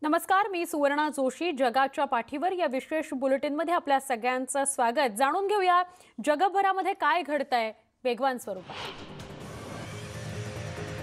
नमस्कार, मी सुवर्णा जोशी. जगाच्या पाठीवर या विशेष बुलेटिनमध्ये आपल्या सगळ्यांचं स्वागत. जाणून घेऊया जगभरामध्ये काय घडतंय वेगवान स्वरूपात.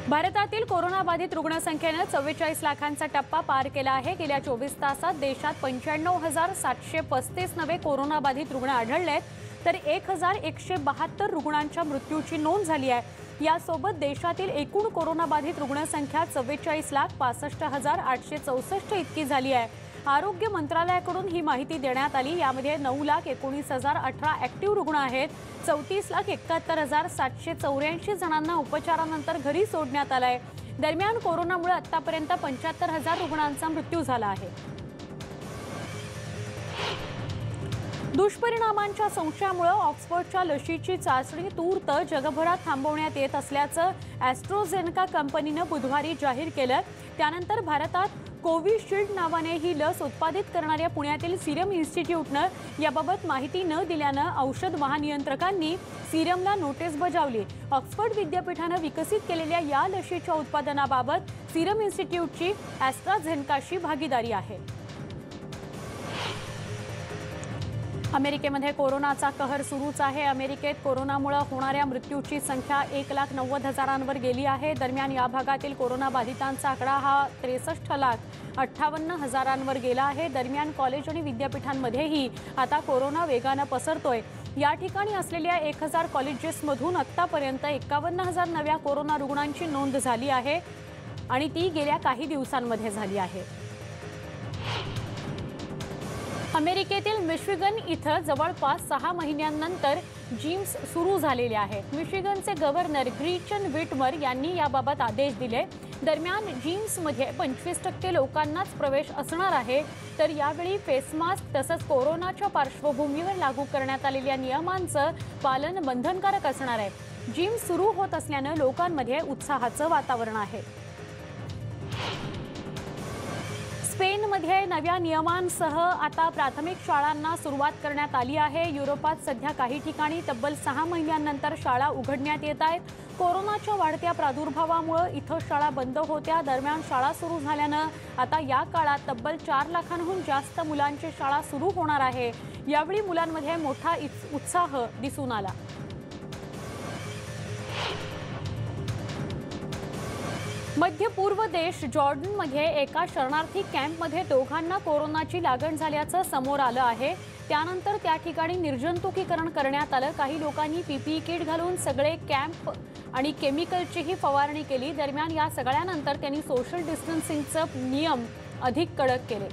भारतातील कोरोना बाधित रुग्णसंख्येने 44 लाखांचा टप्पा पार केला आहे. गेल्या 24 तासात देशात 95,735 नवे कोरोना बाधित रुग्ण आढळलेत, तर 1,172 रुग्णांच्या मृत्यूची नोंद झाली आहे. यासोबत देशातील एकूण कोरोना बाधित रुग्णसंख्या 44,65,864 इतकी झाली आहे. आरोग्य मंत्रालयाकडून ही माहिती देण्यात आली. यामध्ये 9,19,018 ॲक्टिव्ह रुग्ण आहेत. 34,71,784 जणांना उपचारानंतर घरी सोडण्यात आलं आहे. दरम्यान कोरोनामुळे आतापर्यंत 75,000 रुग्णांचा मृत्यू झाला आहे. दुष्परिणामांच्या संशयामुळे ऑक्सफर्डच्या लशीची चाचणी तूर्त जगभरात थांबवण्यात येत असल्याचं ॲस्ट्राझेनेका कंपनीनं बुधवारी जाहीर केलं. त्यानंतर भारतात कोविशिल्ड नावाने ही लस उत्पादित करणाऱ्या पुण्यातील सिरम इन्स्टिट्यूटनं याबाबत माहिती न दिल्यानं औषध महानियंत्रकांनी सिरमला नोटीस बजावली. ऑक्सफर्ड विद्यापीठानं विकसित केलेल्या या लशीच्या उत्पादनाबाबत सिरम इन्स्टिट्यूटची ॲस्ट्राझेनेकाशी भागीदारी आहे. अमेरिकेमध्ये कोरोनाचा कहर सुरूच आहे. अमेरिकेत कोरोनामुळे होणाऱ्या मृत्यूची संख्या 1,90,000 गेली आहे. दरम्यान या भागातील कोरोना बाधितांचा आकडा हा 63,58,000 गेला आहे. दरम्यान कॉलेज आणि विद्यापीठांमध्येही आता कोरोना वेगानं पसरतोय. या ठिकाणी असलेल्या 1,000 कॉलेजेसमधून आतापर्यंत 51,000 नव्या कोरोना रुग्णांची नोंद झाली आहे आणि ती गेल्या काही दिवसांमध्ये झाली आहे. अमेरिकेतील मिशिगन इथं जवळपास 6 महिन्यांनंतर जिम्स सुरू झालेले आहेत. मिशिगनचे गव्हर्नर ग्रीचन विटमर यांनी याबाबत आदेश दिले. दरम्यान जिम्समध्ये 25% लोकांनाच प्रवेश असणार आहे, तर यावेळी फेस मास्क तसंच कोरोनाच्या पार्श्वभूमीवर लागू करण्यात आलेल्या नियमांचं पालन बंधनकारक असणार आहे. जिम सुरू होत असल्यानं लोकांमध्ये उत्साहाचं वातावरण आहे. स्पेनमध्ये नव्या नियमांसह आता प्राथमिक शाळांना सुरुवात करण्यात आली आहे. युरोपात सध्या काही ठिकाणी तब्बल 6 महिन्यांनंतर शाळा उघडण्यात येत आहेत. कोरोनाच्या वाढत्या प्रादुर्भावामुळे इथं शाळा बंद होत्या. दरम्यान शाळा सुरू झाल्यानं आता या काळात तब्बल 4 लाखांहून जास्त मुलांची शाळा सुरू होणार आहे. यावेळी मुलांमध्ये मोठा उत्साह दिसून आला. मध्य पूर्व देश जॉर्डनमध्ये एका शरणार्थी कॅम्पमध्ये दोघांना कोरोनाची लागण झाल्याचं समोर आलं आहे. त्यानंतर त्या ठिकाणी निर्जंतुकीकरण करण्यात आलं. काही लोकांनी पीपीई किट घालून सगळे कॅम्प आणि केमिकलचीही फवारणी केली. दरम्यान या सगळ्यानंतर त्यांनी सोशल डिस्टन्सिंगचे नियम अधिक कडक केले.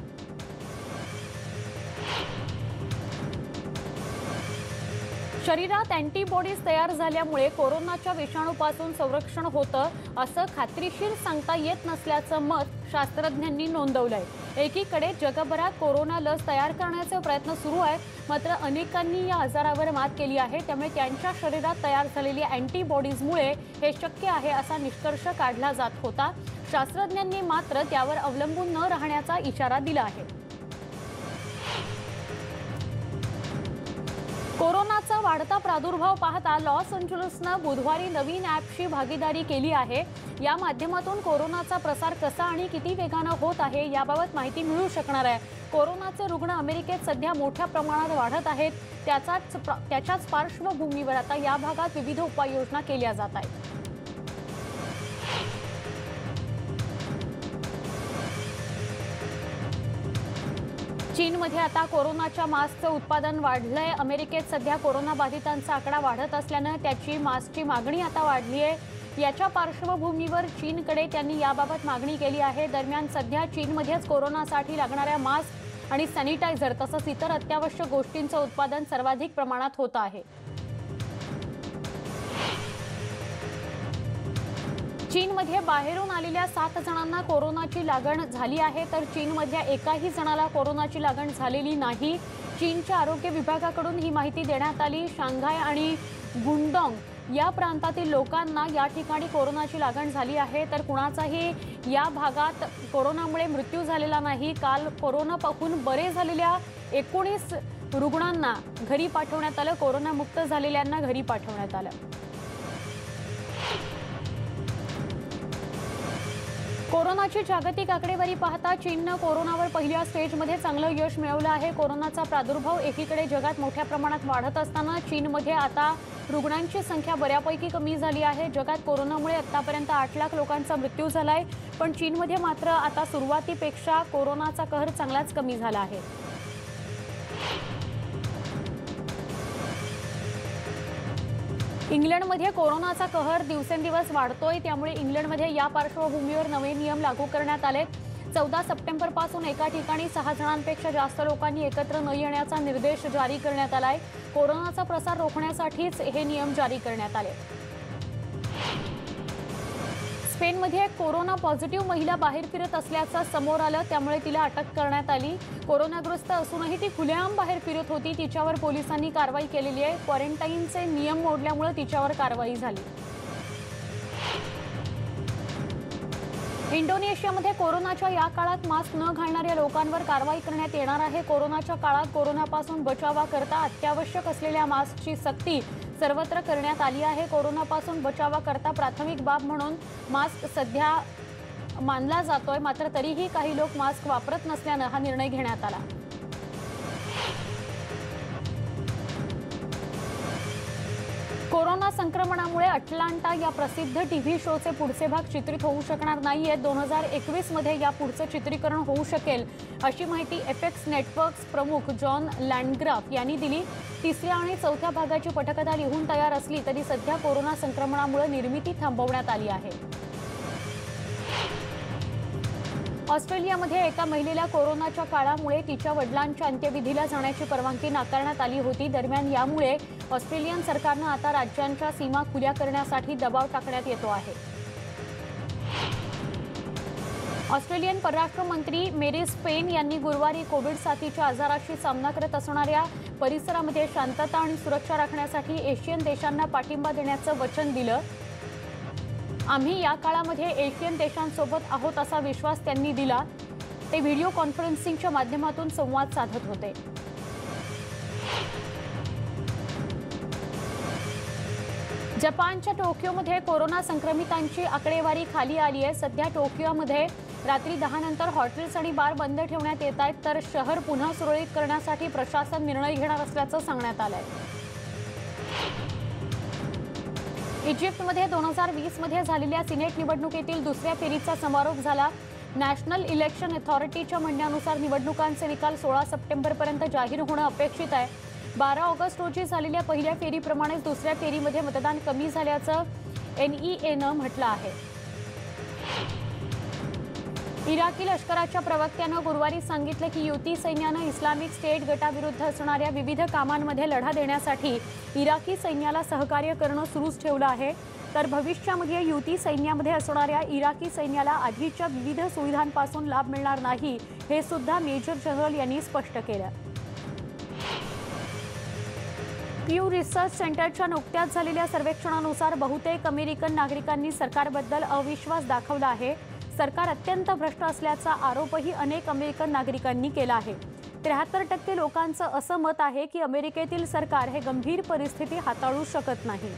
शरीरात अँटीबॉडीज तयार झाल्यामुळे कोरोनाच्या विषाणूपासून संरक्षण होतं असं खात्रीशीर सांगता येत नसल्याचं मत शास्त्रज्ञांनी नोंदवलंय. एकीकडे जगभरात कोरोना लस तयार करण्याचे प्रयत्न सुरू आहेत, मात्र अनेकांनी या आजारावर मात केली आहे. त्यामुळे त्यांच्या शरीरात तयार झालेल्या अँटीबॉडीजमुळे हे शक्य आहे असा निष्कर्ष काढला जात होता. शास्त्रज्ञांनी मात्र त्यावर अवलंबून न राहण्याचा इशारा दिला आहे. कोरोनाचा वाढता प्रादुर्भाव पाहता लॉस एंजेलिसनं बुधवारी नवीन ॲपशी भागीदारी केली आहे. या माध्यमातून कोरोनाचा प्रसार कसा आणि किती वेगानं होत आहे याबाबत माहिती मिळू शकणार आहे. कोरोनाचे रुग्ण अमेरिकेत सध्या मोठ्या प्रमाणात वाढत आहेत. त्याच्याच पार्श्वभूमीवर आता या भागात विविध उपाययोजना केल्या जात आहेत. चीनमध्ये आता कोरोनाच्या मास्कचं उत्पादन वाढलंय. अमेरिकेत सध्या कोरोना बाधितांचा आकडा वाढत असल्यानं त्याची मास्कची मागणी आता वाढली आहे. याच्या पार्श्वभूमीवर चीनकडे त्यांनी याबाबत मागणी केली आहे. दरम्यान सध्या चीनमध्येच कोरोनासाठी लागणाऱ्या मास्क आणि सॅनिटायझर तसंच इतर अत्यावश्यक गोष्टींचं उत्पादन सर्वाधिक प्रमाणात होत आहे. चीनमध्ये बाहेरून आलेल्या 7 जणांना कोरोनाची लागण झाली आहे, तर चीनमधल्या एकाही जणाला कोरोनाची लागण झालेली नाही. चीनच्या आरोग्य विभागाकडून ही माहिती देण्यात आली. शांघाय आणि गुंडोंग या प्रांतातील लोकांना या ठिकाणी कोरोनाची लागण झाली आहे, तर कुणाचाही या भागात कोरोनामुळे मृत्यू झालेला नाही. काल कोरोना पाहून बरे झालेल्या 19 रुग्णांना घरी पाठवण्यात आलं. कोरोनामुक्त झालेल्यांना घरी पाठवण्यात आलं. कोरोनाची जागतिक आकडेवारी पाहता चीननं कोरोनावर पहिल्या स्टेजमध्ये चांगलं यश मिळवलं आहे। कोरोनाचा प्रादुर्भाव एकीकडे जगात मोठ्या प्रमाणात वाढत असताना चीनमध्ये आता रुग्णांची संख्या बऱ्यापैकी कमी झाली आहे। जगात कोरोनामुळे आतापर्यंत 8 लाख लोकांचा मृत्यू झालाय, पण चीनमध्ये मात्र आता सुरुवातीपेक्षा कोरोनाचा कहर चांगलाच कमी झाला आहे। इंग्लंडमध्ये कोरोनाचा कहर दिवसेंदिवस वाढतोय, त्यामुळे इंग्लंडमध्ये या पार्श्वभूमीवर नवे नियम लागू करण्यात आले। 14 सप्टेंबरपासून एका ठिकाणी 6 जणांपेक्षा जास्त लोकांनी एकत्र न येण्याचा निर्देश जारी करण्यात आलाय। कोरोनाचा प्रसार रोखण्यासाठीच हे नियम जारी करण्यात आले। स्पेनमध्ये कोरोना पॉझिटिव्ह महिला बाहेर फिरत असल्याचं समोर आलं, त्यामुळे तिला अटक करण्यात आली। कोरोनाग्रस्त असूनही ती खुलेआम बाहेर फिरत होती। तिच्यावर पोलिसांनी कारवाई केलेली आहे। क्वारंटाईनचे नियम मोडल्यामुळे तिच्यावर कारवाई झाली। इंडोनेशियामध्ये कोरोनाच्या या काळात मास्क न घालणाऱ्या लोकांवर कारवाई करण्यात येणार आहे। कोरोनाच्या काळात कोरोनापासून बचावाकरता अत्यावश्यक असलेल्या मास्कची सक्ती सर्वत्र करण्यात आली आहे। कोरोनापासून बचावाकरता प्राथमिक बाब म्हणून मास्क सध्या मानला जातोय, मात्र तरीही काही लोक मास्क वापरत नसल्याने हा निर्णय घेण्यात आला। कोरोना संक्रमणामुळे अटलांटा या प्रसिद्ध टीव्ही शोचे पुढचे भाग चित्रित होऊ शकणार नाहीयेत। 2021 मध्ये या पुढचं चित्रीकरण होऊ शकेल, अशी माहिती एफएक्स नेटवर्क्स प्रमुख जॉन लँडग्राफ यांनी दिली। तिसऱ्या आणि चौथ्या भागाची पटकथा लिहून तयार असली तरी सध्या कोरोना संक्रमणामुळे निर्मिती थांबवण्यात आली आहे। ऑस्ट्रेलियामध्ये एका महिलेला कोरोनाच्या काळामुळे तिच्या वडिलांच्या अंत्यविधीला जाण्याची परवानगी नाकारण्यात आली होती। दरम्यान यामुळे ऑस्ट्रेलियन सरकारने आता राज्यांच्या सीमा खुल्या करण्यासाठी दबाव टाकण्यात येतो आहे। ऑस्ट्रेलियन परराष्ट्र मंत्री मेरिस पेन यांनी गुरुवारी कोविड साथीच्या आजाराशी सामना करत असणाऱ्या परिसरामध्ये शांतता आणि सुरक्षा राखण्यासाठी एशियन देशांना पाठिंबा देण्याचं वचन दिलं। आम्ही या काळामध्ये एशियन देशांसोबत आहोत असा विश्वास त्यांनी दिला। ते व्हिडिओ कॉन्फरन्सिंगच्या माध्यमातून संवाद साधत होते। जपानच्या टोकियोमध्ये कोरोना संक्रमितांची आकडेवारी खाली आली आहे। सध्या टोकियोमध्ये रात्री 10 नंतर हॉटेल्स आणि बार बंद ठेवण्यात येत आहेत, तर शहर पुन्हा सुरळीत करण्यासाठी प्रशासन निर्णय घेणार असल्याचं सांगण्यात आलं आहे। इजिप्तमध्ये 2020 मध्ये झालेल्या सिनेट निवडणुकीतील दुसऱ्या फेरीचा समारोप झाला। नॅशनल इलेक्शन अथॉरिटीच्या म्हणण्यानुसार निवडणुकांचे निकाल 16 सप्टेंबरपर्यंत जाहीर होणं अपेक्षित आहे। 12 ऑगस्ट रोजी झालेल्या पहिल्या फेरीप्रमाणेच दुसऱ्या फेरीमध्ये मतदान कमी झाल्याचं NEAनं म्हटलं आहे। इराकी लष्कराच्या प्रवक्त्यानं गुरुवारी सांगितलं की युती सैन्यानं इस्लामिक स्टेट गटाविरुद्ध असणाऱ्या विविध कामांमध्ये लढा देण्यासाठी इराकी सैन्याला सहकार्य करणं सुरूच ठेवलं आहे, तर भविष्यामध्ये युती सैन्यामध्ये असणाऱ्या इराकी सैन्याला आधीच्या विविध सुविधांपासून लाभ मिळणार नाही, हे सुद्धा मेजर जनरल यांनी स्पष्ट केलं। प्यू रिसर्च सेंटरच्या नुकत्याच झालेल्या सर्वेक्षणानुसार बहुतेक अमेरिकन नागरिकांनी सरकारबद्दल अविश्वास दाखवला आहे। सरकार अत्यंत भ्रष्ट असल्याचा आरोपही अनेक अमेरिकन नागरिकांनी केला आहे। 73% लोकांचं असं मत आहे की अमेरिकेतील सरकार हे गंभीर परिस्थिती हाताळू शकत नाही।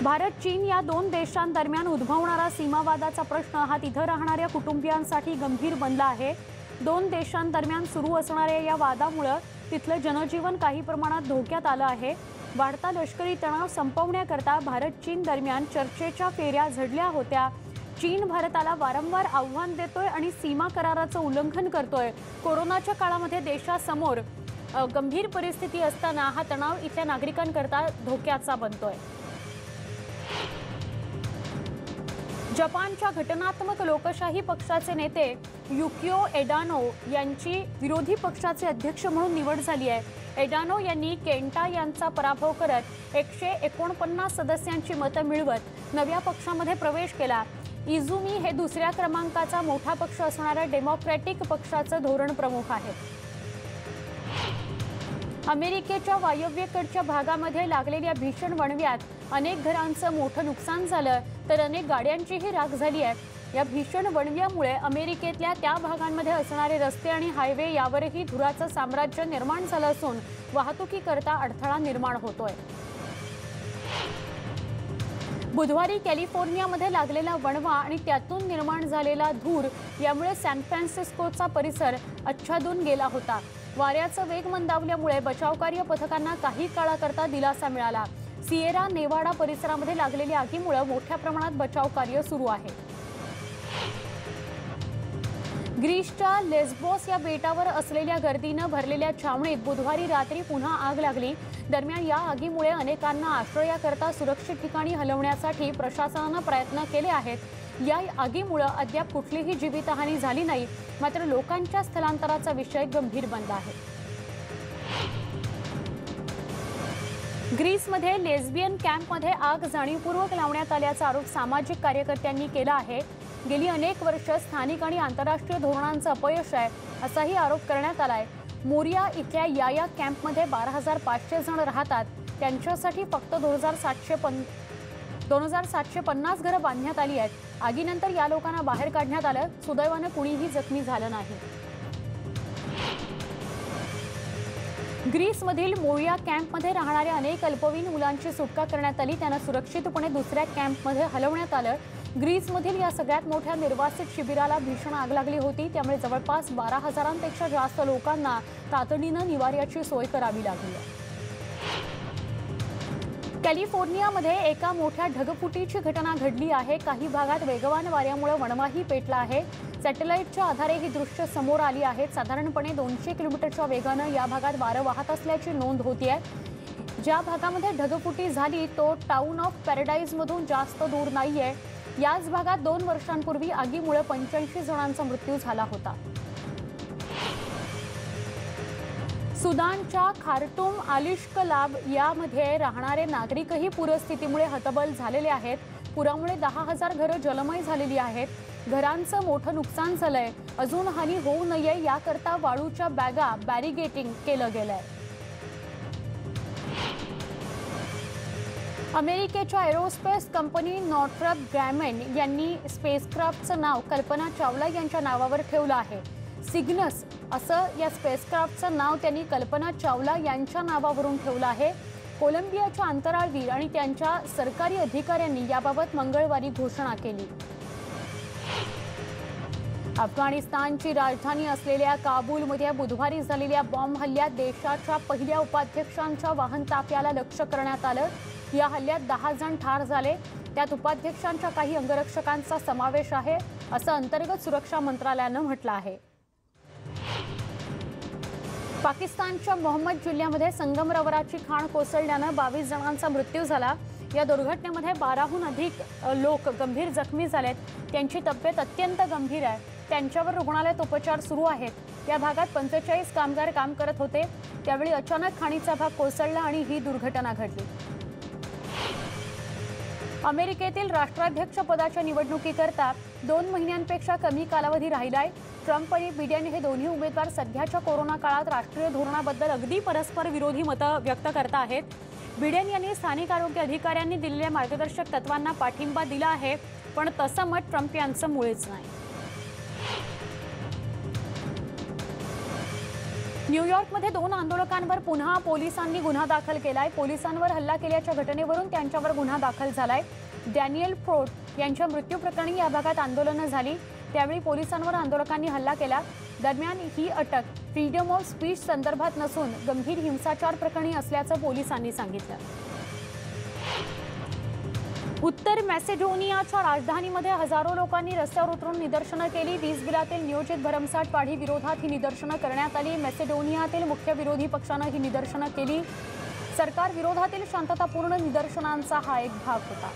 भारत चीन या दोन देशांदरम्यान उद्भवणारा सीमावादाचा प्रश्न हा तिथं राहणाऱ्या कुटुंबियांसाठी गंभीर बनला आहे। दोन देशांदरम्यान सुरू असणाऱ्या या वादामुळे तिथलं जनजीवन काही प्रमाणात धोक्यात आलं आहे। वाढता लष्करी तणाव संपवण्याकरता भारत चीन दरम्यान चर्चेच्या फेऱ्या झडल्या होत्या। चीन भारताला वारंवार आव्हान देतोय आणि सीमा कराराचं उल्लंघन करतोय। कोरोनाच्या काळामध्ये देशासमोर गंभीर परिस्थिती असताना हा तणाव इथल्या नागरिकांकरता धोक्याचा बनतोय। जपानच्या घटनात्मक लोकशाही पक्षाचे नेते युकियो एडानो यांची विरोधी पक्षाचे अध्यक्ष म्हणून निवड झाली आहे। एडानो यांनी केंटा यांचा पराभव करत 149 सदस्यांची मतं मिळवत नव्या पक्षामध्ये प्रवेश केला। इझुमी हे दुसऱ्या क्रमांकाचा मोठा पक्ष असणाऱ्या डेमोक्रॅटिक पक्षाचं धोरण प्रमुख आहे। अमेरिकेच्या वायव्येकडच्या भागामध्ये लागलेल्या भीषण वणव्यात अनेक घरांचं मोठं नुकसान झालं, तर अनेक गाड्यांचीही राख झाली आहे। या भीषण वणव्यामुळे अमेरिकेतल्या त्या भागांमध्ये असणारे रस्ते आणि हायवे यावरही धुराचं साम्राज्य निर्माण झालं असून वाहतुकीकरता अडथळा निर्माण होतोय। बुधवारी कॅलिफोर्नियामध्ये लागलेला वणवा आणि त्यातून निर्माण झालेला धूर यामुळे सॅन फ्रान्सिस्कोचा परिसर आच्छादून गेला होता। वाऱ्याचा वेग मंदावल्यामुळे बचावकार्य पथकांना काही काळाकरता दिलासा मिळाला। सिएरा नेवाडा परिसरामध्ये लागलेल्या आगीमुळे मोठ्या प्रमाणात बचावकार्य सुरू आहे। ग्रीसच्या लेस्बोस या बेटावर असलेल्या गर्दीने भरलेल्या छावणीत बुधवारी रात्री पुन्हा आग लागली। दरम्यान या आगीमुळे अनेकांना आश्रयाकरता सुरक्षित ठिकाणी हलवण्यासाठी प्रशासनाने प्रयत्न केले आहेत। या आगीमुळे अद्याप कुठलीही जीवितहानी झाली नाही, मात्र लोकांच्या स्थलांतराचा विषय गंभीर बनला आहे। ग्रीसमध्ये लेस्बियन कॅम्पमध्ये आग जाणीवपूर्वक लावण्यात आल्याचा आरोप सामाजिक कार्यकर्त्यांनी केला आहे। गेली अनेक वर्ष स्थानिक आणि आंतरराष्ट्रीय धोरणांचं अपयश आहे असाही आरोप करण्यात आलाय। मोरिया इथल्या या कॅम्पमध्ये 12,500 जण राहतात। त्यांच्यासाठी फक्त 2,750 घरं बांधण्यात आली आहेत। आगीनंतर या लोकांना बाहेर काढण्यात आलं। सुदैवाने कुणीही जखमी झालं नाही। ग्रीसमधील मोरिया कॅम्पमध्ये राहणाऱ्या अनेक अल्पवयीन मुलांची सुटका करण्यात आली। त्यांना सुरक्षितपणे दुसऱ्या कॅम्पमध्ये हलवण्यात आलं। ग्रीसमधील या सगळ्यात मोठ्या निर्वासित शिबिराला भीषण आग लागली होती, त्यामुळे जवळपास 12,000पेक्षा जास्त लोकांना तातडीने निवाऱ्याची सोय करावी लागली। कॅलिफोर्नियामध्ये एका मोठ्या ढगफुटीची घटना घडली आहे। काही भागात वेगवान वाऱ्यामुळे वणवाही पेटला आहे। सॅटेलाइटच्या आधारे ही दृश्य समोर आली आहेत। साधारणपणे 200 किलोमीटरच्या वेगाने या भागात वारं वाहत असल्याची नोंद होतीये। ज्या भागामध्ये ढगफुटी झाली तो टाउन ऑफ पॅराडाइजमधून जास्त दूर नाहीये। याच भागात 2 वर्षांपूर्वी आगीमुळे 85 जणांचा मृत्यू झाला होता। सुदानच्या खार्टूम आलिशकलाब यामध्ये राहणारे नागरिकही पूरस्थितीमुळे हतबल झालेले आहेत। पुरामुळे 10,000 घरं जलमय झालेली आहेत। घरांचं मोठं नुकसान झालंय। अजून हानी होऊ नये याकरता वाळूच्या बॅगा बॅरिगेटिंग केलं गेलंय। अमेरिकेच्या एरोस्पेस कंपनी नॉर्थरॉप ग्रामेन यांनी स्पेसक्राफ्टचं नाव कल्पना चावला यांच्या नावावर ठेवलं आहे। सिग्नस असं या स्पेसक्राफ्टचं नाव त्यांनी कल्पना चावला यांच्या नावावरून ठेवलं आहे। कोलंबियाच्या अंतराळवीर आणि त्यांच्या सरकारी अधिकाऱ्यांनी याबाबत मंगळवारी घोषणा केली। अफगाणिस्तानची राजधानी असलेल्या काबूलमध्ये बुधवारी झालेल्या बॉम्ब हल्ल्यात देशाच्या पहिल्या उपाध्यक्षांच्या वाहन ताफ्याला लक्ष्य करण्यात आलं। या हल्ल्यात 10 जण ठार झाले। त्यात उपाध्यक्षांच्या काही अंगरक्षकांचा समावेश आहे असं अंतर्गत सुरक्षा मंत्रालयानं म्हटलं आहे। पाकिस्तानच्या मोहम्मद जिल्ह्यामध्ये संगमरवराची खाण कोसळल्यानं 22 जणांचा मृत्यू झाला। या दुर्घटनेमध्ये 12हून अधिक लोक गंभीर जखमी झालेत। त्यांची तब्येत अत्यंत गंभीर आहे। त्यांच्यावर रुग्णालयात उपचार सुरू आहेत। या भागात 45 कामगार काम करत होते, त्यावेळी अचानक खाणीचा भाग कोसळला आणि ही दुर्घटना घडली। अमेरिकेतील राष्ट्राध्यक्ष पदाच्या निवडणुकीकरता 2 महिन्यांपेक्षा कमी कालावधी राहिलाय। ट्रम्प आणि बिडेन हे दोन्ही उमेदवार सध्याच्या कोरोना काळात राष्ट्रीय धोरणाबद्दल अगदी परस्पर विरोधी मतं व्यक्त करत आहेत। बिडेन यांनी स्थानिक आरोग्य अधिकाऱ्यांनी दिलेल्या मार्गदर्शक तत्वांना पाठिंबा दिला आहे, पण तसं मत ट्रम्प यांचं मुळीच नाही। न्यूयॉर्कमध्ये 2 आंदोलकांवर पुन्हा पोलिसांनी गुन्हा दाखल केलाय। पोलिसांवर हल्ला केल्याच्या घटनेवरून त्यांच्यावर गुन्हा दाखल झालाय। डॅनियल फ्रोट यांच्या मृत्यू प्रकरणी या भागात आंदोलनं झाली, त्यावेळी पोलिसांवर आंदोलकांनी हल्ला केला। दरम्यान ही अटक फ्रीडम ऑफ स्पीच संदर्भात नसून गंभीर हिंसाचार प्रकरणी असल्याचं पोलिसांनी सांगितलं। उत्तर मॅसेडोनियाच्या राजधानीमध्ये हजारो लोकांनी रस्त्यावर उतरून निदर्शनं केली। वीज बिलातील नियोजित भरमसाठ वाढी विरोधात ही निदर्शनं करण्यात आली। मॅसेडोनियातील मुख्य विरोधी पक्षानं ही निदर्शनं केली। सरकार विरोधातील शांततापूर्ण निदर्शनांचा हा एक भाग होता।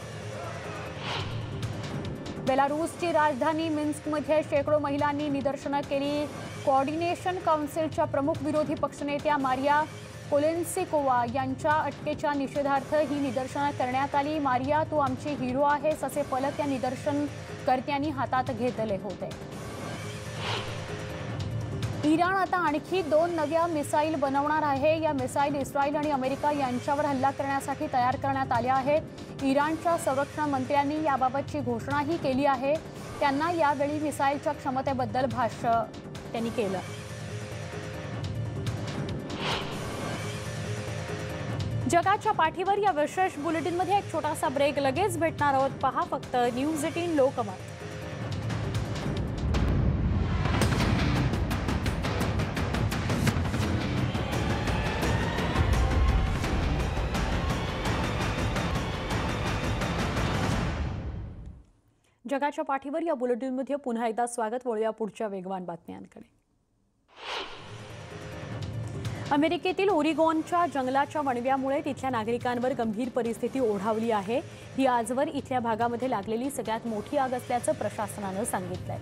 बेलारूसची राजधानी मिन्स्कमध्ये शेकडो महिलांनी निदर्शनं केली। कोऑर्डिनेशन काउन्सिलच्या प्रमुख विरोधी पक्षनेत्या मारिया कोलेन्सिकोवा यांच्या अटकेच्या निषेधार्थ ही निदर्शनं करण्यात आली। मारिया, तू आमची हिरो आहेस असे फलक या निदर्शनकर्त्यांनी हातात घेतले होते। इराण आता आणखी 2 नव्या मिसाईल बनवणार आहे। या मिसाईल इस्रायल आणि अमेरिका यांच्यावर हल्ला करण्यासाठी तयार करण्यात आल्या आहेत। इराणच्या संरक्षण मंत्र्यांनी याबाबतची घोषणाही केली आहे। त्यांना यावेळी मिसाईलच्या क्षमतेबद्दल भाष्य त्यांनी केलं। जगाच्या पाठीवर या विशेष बुलेटिनमध्ये एक छोटासा ब्रेक, लगेच भेटणार आहोत. पहा फक्त न्यूज 18 लोकमत. जगाच्या पाठीवर या बुलेटिनमध्ये पुन्हा एकदा स्वागत. वळूया पुढच्या वेगवान बातम्यांकडे. अमेरिकेतील ओरिगॉनच्या जंगलाच्या वणव्यामुळे तिथल्या नागरिकांवर गंभीर परिस्थिती ओढावली आहे. ही आजवर इथल्या भागामध्ये लागलेली सगळ्यात मोठी आग असल्याचं प्रशासनानं सांगितलंय.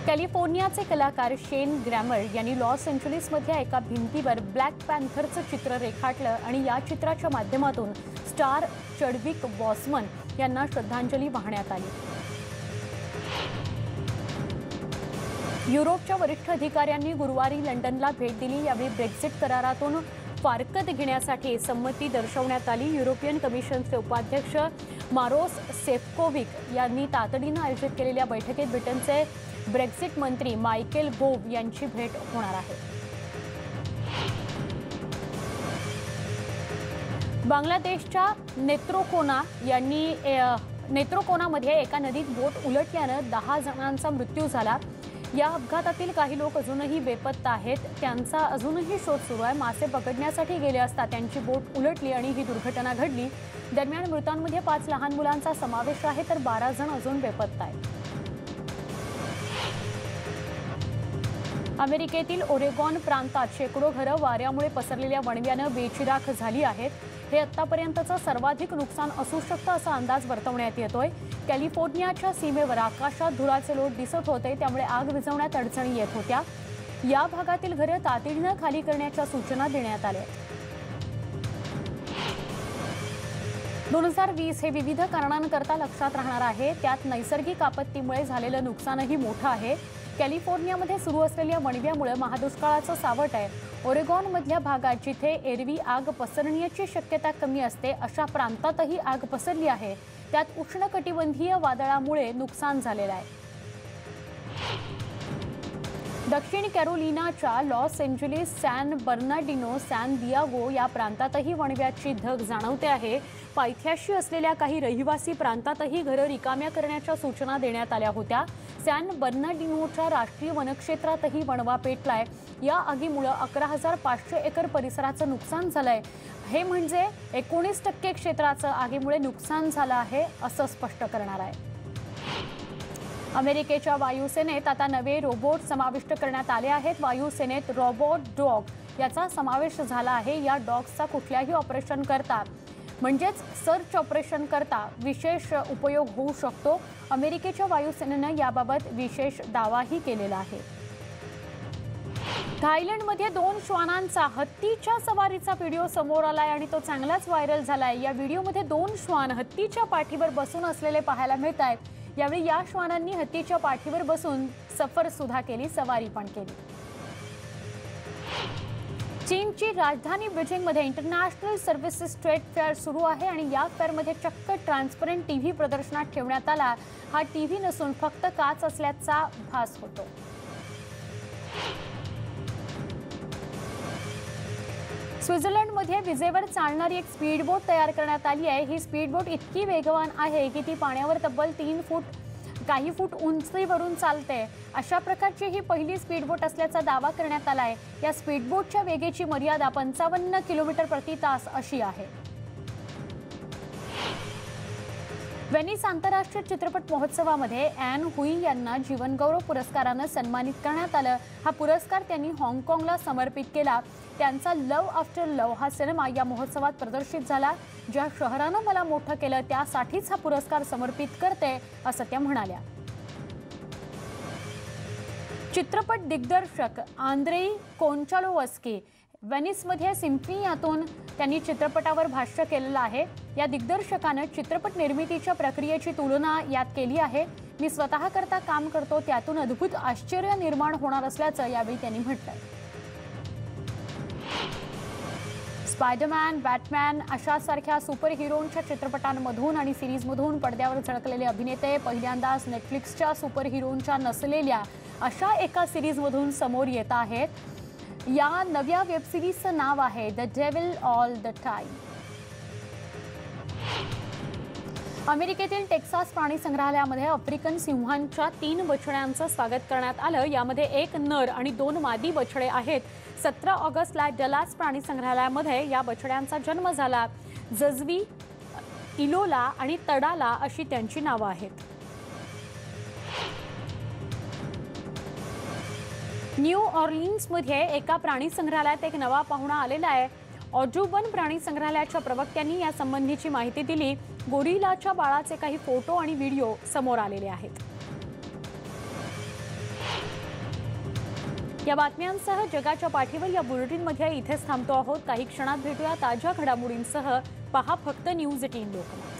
कॅलिफोर्नियाचे कलाकार शेन ग्रॅमर यांनी लॉस एंजेलिसमधल्या एका भिंतीवर ब्लॅक पॅन्थरचं चित्र रेखाटलं आणि या चित्राच्या माध्यमातून स्टार चडविक बॉसमन यांना श्रद्धांजली वाहण्यात आली. युरोपच्या वरिष्ठ अधिकाऱ्यांनी गुरुवारी लंडनला भेट दिली. यावेळी ब्रेक्झिट करारातून फारकत घेण्यासाठी संमती दर्शवण्यात आली. युरोपियन कमिशनचे उपाध्यक्ष मारोस सेफकोविक यांनी तातडीनं आयोजित केलेल्या बैठकीत ब्रिटनचे ब्रेक्झिट मंत्री मायकेल गोव्ह यांची भेट होणार आहे. बांगलादेशच्या नेत्रोकोनामध्ये एका नदीत बोट उलटल्यानं 10 जणांचा मृत्यू झाला. या अपघातातील काही लोक अजूनही बेपत्ता आहेत. त्यांचा अजूनही शोध सुरू आहे. मासे पकडण्यासाठी गेले असता त्यांची बोट उलटली आणि ही दुर्घटना घडली. दरम्यान मृतांमध्ये 5 लहान मुलांचा समावेश आहे तर 12 जण अजून बेपत्ता आहेत. अमेरिकेतील ओरेगॉन प्रांतात शेकडो घरं वाऱ्यामुळे पसरलेल्या वणव्यानं बेचिराख झाली आहेत. हे आतापर्यंतचं सर्वाधिक नुकसान असू शकतं असा अंदाज वर्तवण्यात येतोय. कॅलिफोर्नियाच्या सीमेवर आकाशात धुराचे लोट दिसत होते, त्यामुळे आग विझवण्यात अडचणी येत होत्या. या भागातील घरे तातडीनं खाली करण्याच्या सूचना देण्यात आल्या. 2020 हे विविध कारणांकरता लक्षात राहणार आहे. त्यात नैसर्गिक आपत्तीमुळे झालेलं नुकसानही मोठं आहे. कॅलिफोर्नियामध्ये सुरू असलेल्या वणव्यामुळे महादुष्काळाचं सावट आहे. ओरेगॉनमधल्या भागात जिथे एरवी आग पसरण्याची शक्यता कमी असते अशा प्रांतातही आग पसरली आहे. त्यात उष्णकटिबंधीय वादळामुळे नुकसान झालेलं आहे. दक्षिण कॅरोलिनाच्या Los Angeles, San Bernardino, San Diego या प्रांतातही वणव्याची धग जाणवते आहे. पायथ्याशी असलेल्या काही रहिवासी प्रांतातही घरं रिकाम्या करण्याच्या सूचना देण्यात आल्या होत्या. सॅन बर्नार्डिनोच्या राष्ट्रीय वनक्षेत्रातही वणवा पेटलाय. या आगीमुळे 11,500 एकर परिसराचं नुकसान झालंय. हे म्हणजे 19% क्षेत्राचं आगीमुळे नुकसान झालं आहे असं स्पष्ट करणार आहे. अमेरिकेच्या वायुसेनेत आता नवे रोबोट समाविष्ट करण्यात आले आहेत. वायुसेनेत रोबोट डॉग याचा समावेश झाला आहे. या डॉग्सचा कुठल्याही ऑपरेशन करता म्हणजेच सर्च ऑपरेशन करता विशेष उपयोग होऊ शकतो. अमेरिकेच्या वायुसेनेनं याबाबत विशेष दावाही केलेला आहे. थायलंडमध्ये 2 श्वानांचा हत्तीच्या सवारीचा व्हिडिओ समोर आलाय आणि तो चांगलाच व्हायरल झालाय. या व्हिडिओमध्ये 2 श्वान हत्तीच्या पाठीवर बसून असलेले पाहायला मिळत आहेत. यावेळी या श्वानांनी हत्तीच्या पाठीवर बसून सफर सुद्धा केली, सवारी पण केली. चीनची राजधानी बीजिंगमध्ये इंटरनॅशनल सर्व्हिसेस ट्रेड फेअर सुरू आहे आणि या फेअरमध्ये चक्क ट्रान्सपरंट टीव्ही प्रदर्शनात ठेवण्यात आला. हा टीव्ही नसून फक्त काच असल्याचा भास होतो. स्वित्झर्लंडमध्ये विजेवर चालणारी एक स्पीडबोट तयार करण्यात आली आहे. ही स्पीडबोट इतकी वेगवान आहे की ती पाण्यावर तब्बल 3 फूट काही फूट उंचीवरून चालते. अशा प्रकारची ही पहिली स्पीडबोट असल्याचा दावा करण्यात आला आहे. या स्पीडबोटच्या वेगाची मर्यादा 55 किलोमीटर प्रति तास अशी आहे. व्हेनिस आंतरराष्ट्रीय चित्रपट महोत्सवामध्ये ॲन हुई यांना जीवनगौरव पुरस्कारानं सन्मानित करण्यात आलं. हा पुरस्कार त्यांनी हाँगकाँगला समर्पित केला. त्यांचा लव्ह आफ्टर लव्ह हा सिनेमा या महोत्सवात प्रदर्शित झाला. ज्या शहरानं मला मोठं केलं त्यासाठीच हा पुरस्कार समर्पित करते असं त्या म्हणाल्या. चित्रपट दिग्दर्शक आंद्रेई कोंचालोवस्की व्हेनिसमध्ये सिम्फनियातून त्यांनी चित्रपटावर भाष्य केलेलं आहे. या दिग्दर्शकानं चित्रपट निर्मितीच्या प्रक्रियेची तुलना यात केली आहे. मी स्वतः करता काम करतो त्यातून अद्भुत आश्चर्य निर्माण होणार असल्याचं यावेळी त्यांनी म्हटलंय. स्पायडरमॅन, बॅटमॅन अशासारख्या सुपर हिरोंच्या चित्रपटांमधून आणि सिरीजमधून पडद्यावर झळकलेले अभिनेते पहिल्यांदाच नेटफ्लिक्सच्या सुपर हिरोंच्या नसलेल्या अशा एका सिरीजमधून समोर येत आहेत. या नव्या वेबसिरीजचं नाव आहे the devil all the time. अमेरिकेतील टेक्सास प्राणी संग्रहालयामध्ये आफ्रिकन सिंहांच्या 3 बछड्यांचं स्वागत करण्यात आलं. यामध्ये 1 नर आणि 2 मादी बछडे आहेत. 17 ऑगस्टला डलास प्राणी संग्रहालयामध्ये या बछड्यांचा जन्म झाला. जजवी, इलोला आणि तडाला अशी त्यांची नावं आहेत. न्यू ऑर्लिन्समध्ये एका प्राणी संग्रहालयात एक नवा पाहुणा आलेला आहे. ऑड्रूबन प्राणी संग्रहालयाच्या प्रवक्त्यांनी या संबंधीची माहिती दिली. गोरिलाच्या बाळाचे काही फोटो आणि व्हिडिओ समोर आलेले आहेत. या बातम्यांसह जगाच्या पाठीवर या बुलेटिनमध्ये इथेच थांबतो आहोत. काही क्षणात भेटूया ताज्या घडामोडींसह. पहा फक्त न्यूज 18 लोकमत.